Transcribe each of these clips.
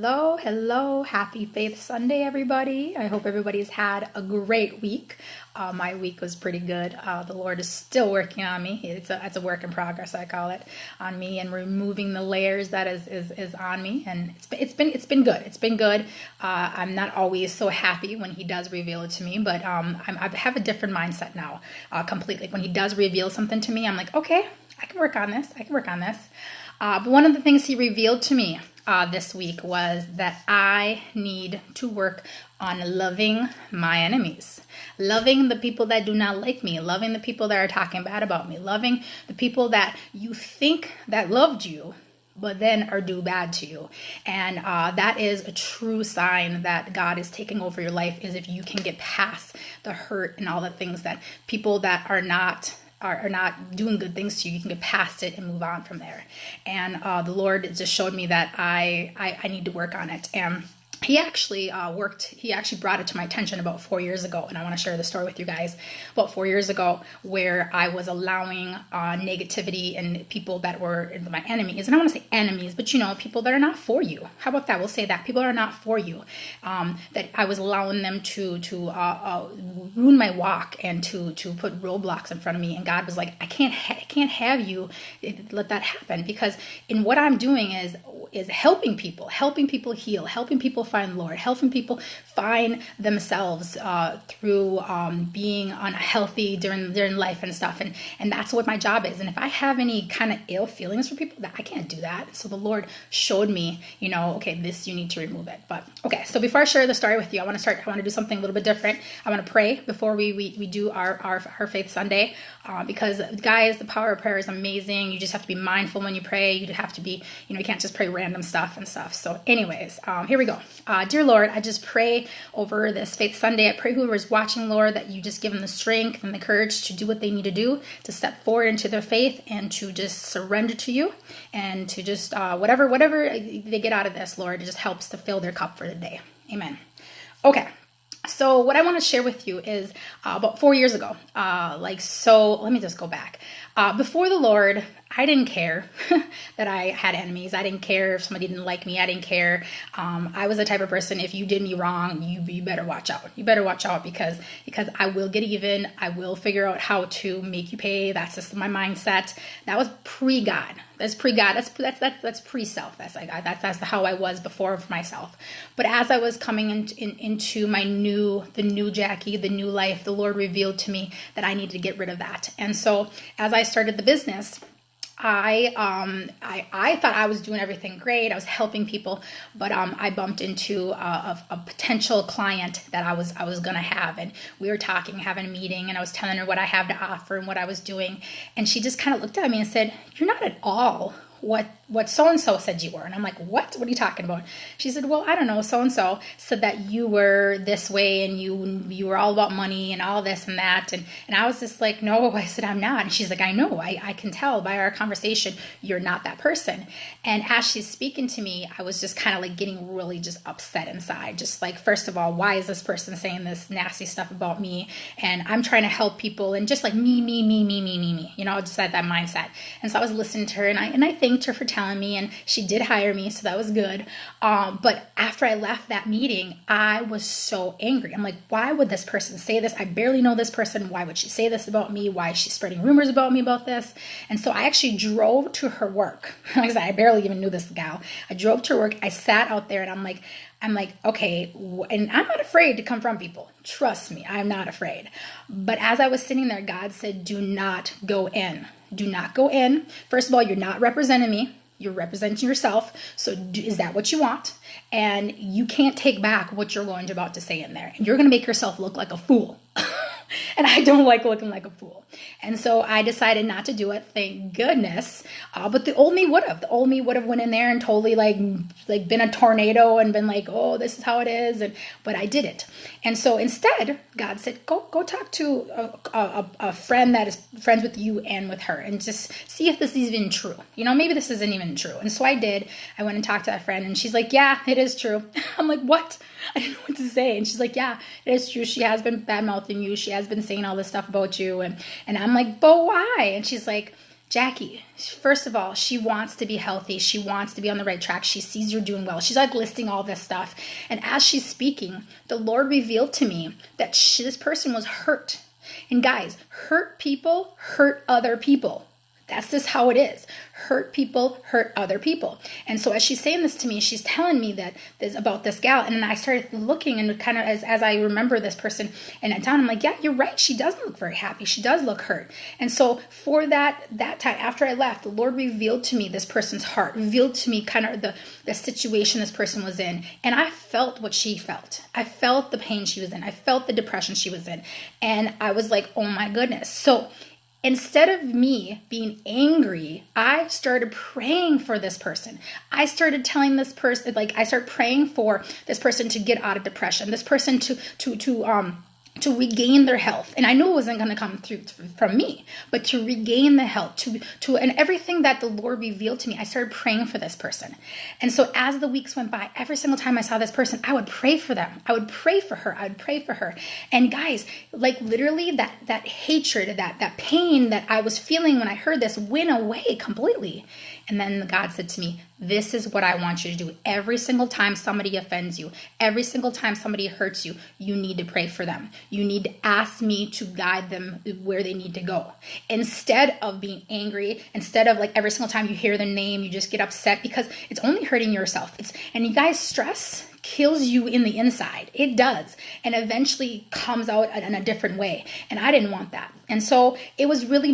Hello, hello. Happy Faith Sunday, everybody. I hope everybody's had a great week. My week was pretty good. The Lord is still working on me. It's a work in progress, I call it, on me and removing the layers that is on me. And it's been good. It's been good. I'm not always so happy when He does reveal it to me, but I have a different mindset now, completely. When He does reveal something to me, I'm like, okay, I can work on this. I can work on this. But one of the things He revealed to me this week was that I need to work on loving my enemies, loving the people that do not like me, loving the people that are talking bad about me, loving the people that you think that loved you, but then are do bad to you. And that is a true sign that God is taking over your life, is if you can get past the hurt and all the things that people that are not doing good things to you, you can get past it and move on from there. And the Lord just showed me that I need to work on it. And he actually brought it to my attention about 4 years ago, and I want to share the story with you guys. About 4 years ago, where I was allowing negativity and people that were my enemies, and I want to say enemies, but people that are not for you. How about that? We'll say that people that are not for you. That I was allowing them to ruin my walk and to put roadblocks in front of me. And God was like, I can't have you let that happen, because in what I'm doing is helping people heal, helping people find the Lord, helping people find themselves through being unhealthy during life and stuff. And that's what my job is. And if I have any kind of ill feelings for people, that I can't do that. So the Lord showed me, okay, this, you need to remove it. But okay, so before I share the story with you, I want to do something a little bit different. I want to pray before we do our Faith Sunday, because guys, the power of prayer is amazing. You just have to be mindful when you pray. You have to be, you can't just pray random stuff and stuff. So anyways, here we go. Dear Lord, I just pray over this Faith Sunday. I pray whoever is watching, Lord, that you just give them the strength and the courage to do what they need to do, to step forward into their faith and to just surrender to you, and to just whatever they get out of this, Lord, it just helps to fill their cup for the day. Amen. Okay. So what I want to share with you is about 4 years ago. Let me just go back. Before the Lord, I didn't care that I had enemies. I didn't care if somebody didn't like me. I didn't care. I was the type of person, if you did me wrong, you better watch out. You better watch out, because I will get even. I will figure out how to make you pay. That's just my mindset. That was pre-God. That's pre-God. That's pre-self. That's how I was before for myself. But as I was coming into the new Jackie, the new life, the Lord revealed to me that I needed to get rid of that. And so as I started the business, I thought I was doing everything great. I was helping people, but I bumped into a potential client that I was gonna have, and we were talking, having a meeting, and I was telling her what I have to offer and what I was doing, and she just kind of looked at me and said, "You're not at all what so-and-so said you were." And I'm like, what are you talking about? She said, well, I don't know, so-and-so said that you were this way, and you were all about money and all this and that. And I was just like, no, I said, I'm not. And she's like, I know, I can tell by our conversation, you're not that person. And as she's speaking to me, I was just kind of like getting really just upset inside. Just like, first of all, why is this person saying this nasty stuff about me? And I'm trying to help people, and just like me, just had that mindset. And so I was listening to her, and I thanked her for telling me, and she did hire me, so that was good. But after I left that meeting, I was so angry. I'm like, why would this person say this? I barely know this person. Why would she say this about me? Why is she spreading rumors about me about this? And so I actually drove to her work. Like I said, I barely even knew this gal. I drove to her work. I sat out there, and I'm like, okay, and I'm not afraid to confront people. Trust me, I'm not afraid. But as I was sitting there, God said, do not go in. Do not go in. First of all, you're not representing me. You're representing yourself. So is that what you want? And you can't take back what you're going to about to say in there. And you're going to make yourself look like a fool. And I don't like looking like a fool. And so I decided not to do it, thank goodness. But the old me would have. The old me would have went in there and totally like been a tornado and been like, oh, this is how it is. But I didn't. And so instead, God said, go talk to a friend that is friends with you and with her, and just see if this is even true. Maybe this isn't even true. And so I did. I went and talked to that friend, and she's like, yeah, it is true. I'm like, what? I didn't know what to say. And she's like, yeah, it is true. She has been bad mouthing you. She has been saying all this stuff about you. And I'm like, but why? And she's like, Jackie, first of all, she wants to be healthy. She wants to be on the right track. She sees you're doing well. She's like listing all this stuff. And as she's speaking, the Lord revealed to me that this person was hurt. And guys, hurt people hurt other people. That's just how it is. Hurt people hurt other people. And so as she's saying this to me, she's telling me that this about this gal. And then I started looking, and kind of as I remember this person and I down, I'm like, yeah, you're right. She doesn't look very happy. She does look hurt. And so for that time after I left, the Lord revealed to me this person's heart, revealed to me kind of the situation this person was in. And I felt what she felt. I felt the pain she was in. I felt the depression she was in. And I was like, oh my goodness. So instead of me being angry, I started praying for this person. I started telling this person, I started praying for this person to get out of depression, this person to regain their health. And I knew it wasn't going to come through from me, but to regain the health, and everything that the Lord revealed to me, I started praying for this person. And so as the weeks went by, every single time I saw this person, I would pray for them. I would pray for her. I would pray for her. And guys, like literally that hatred, that pain that I was feeling when I heard this went away completely. And then God said to me, this is what I want you to do. Every single time somebody offends you, every single time somebody hurts you, you need to pray for them. You need to ask me to guide them where they need to go. Instead of being angry, instead of like every single time you hear the name, you just get upset because it's only hurting yourself. And you guys, stress kills you in the inside. It does. And eventually comes out in a different way. And I didn't want that. And so it was really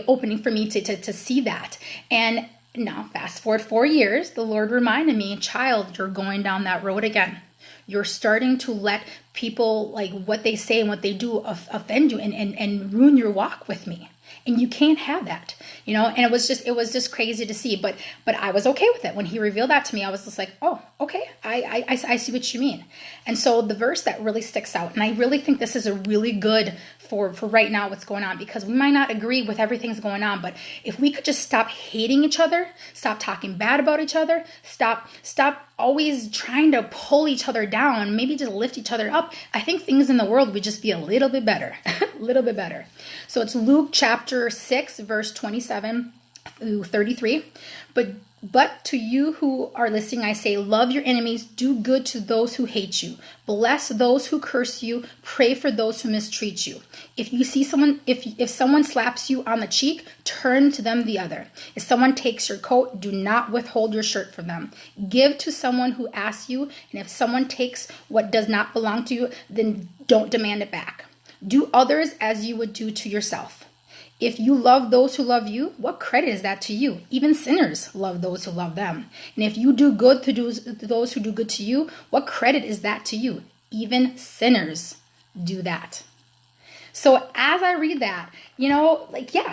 opening for me to see that. And now fast forward 4 years, the Lord reminded me, child, you're going down that road again. You're starting to let people, like what they say and what they do, offend you and ruin your walk with me. And you can't have that, and it was just crazy to see, but I was okay with it. When he revealed that to me, I was just like, oh, okay, I see what you mean. And so the verse that really sticks out, and I really think this is a really good for right now what's going on, because we might not agree with everything that's going on, but if we could just stop hating each other, stop talking bad about each other, stop always trying to pull each other down, maybe just lift each other up, I think things in the world would just be a little bit better, a little bit better. So it's Luke chapter 6, verse 27 through 33. But to you who are listening, I say, love your enemies, do good to those who hate you, bless those who curse you, pray for those who mistreat you. If you see someone, if someone slaps you on the cheek, turn to them the other. If someone takes your coat, do not withhold your shirt from them. Give to someone who asks you, and if someone takes what does not belong to you, then don't demand it back. Do others as you would do to yourself. If you love those who love you, what credit is that to you? Even sinners love those who love them. And if you do good to those who do good to you, what credit is that to you? Even sinners do that. So as I read that,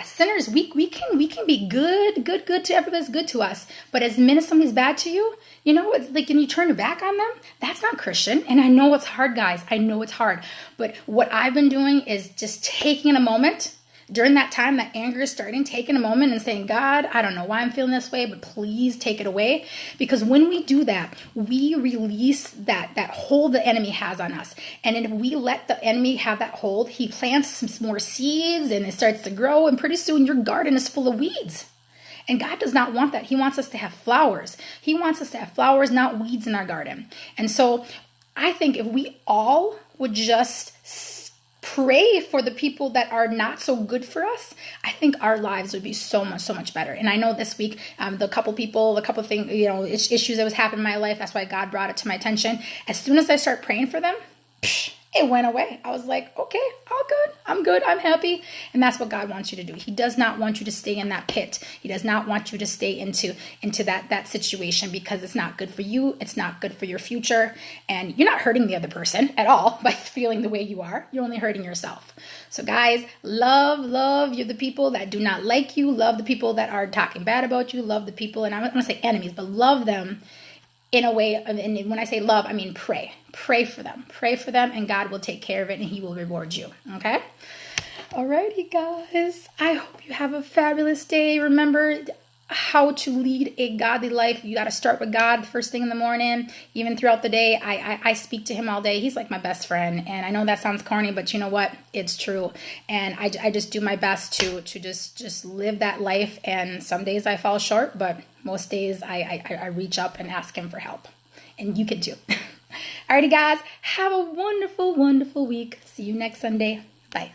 sinners, we can be good to everybody that's good to us. But as minute somebody's bad to you, it's like, and you turn your back on them, that's not Christian. And I know it's hard, guys. I know it's hard. But what I've been doing is just taking a moment during that time that anger is starting, taking a moment and saying, God, I don't know why I'm feeling this way, but please take it away. Because when we do that, we release that hold the enemy has on us. And if we let the enemy have that hold, he plants some more seeds and it starts to grow. And pretty soon your garden is full of weeds. And God does not want that. He wants us to have flowers. He wants us to have flowers, not weeds in our garden. And so I think if we all would just pray for the people that are not so good for us, I think our lives would be so much better. And I know this week, the couple things, issues that was happening in my life, that's why God brought it to my attention. As soon as I start praying for them, it went away. I was like, okay, all good. I'm good. I'm happy. And that's what God wants you to do. He does not want you to stay in that pit. He does not want you to stay into that situation, because it's not good for you. It's not good for your future. And you're not hurting the other person at all by feeling the way you are. You're only hurting yourself. So guys, love you, the people that do not like you. Love the people that are talking bad about you. Love the people, and I'm not going to say enemies, but love them in a way. And when I say love, I mean pray. Pray for them, and God will take care of it, and he will reward you. Okay. Alrighty, guys. I hope you have a fabulous day. Remember, how to lead a godly life. You got to start with God first thing in the morning. Even throughout the day, I speak to him all day. He's like my best friend. And I know that sounds corny, but you know what? It's true. And I just do my best to just live that life. And some days I fall short, but most days I reach up and ask him for help. And you can too. Alrighty, guys. Have a wonderful, wonderful week. See you next Sunday. Bye.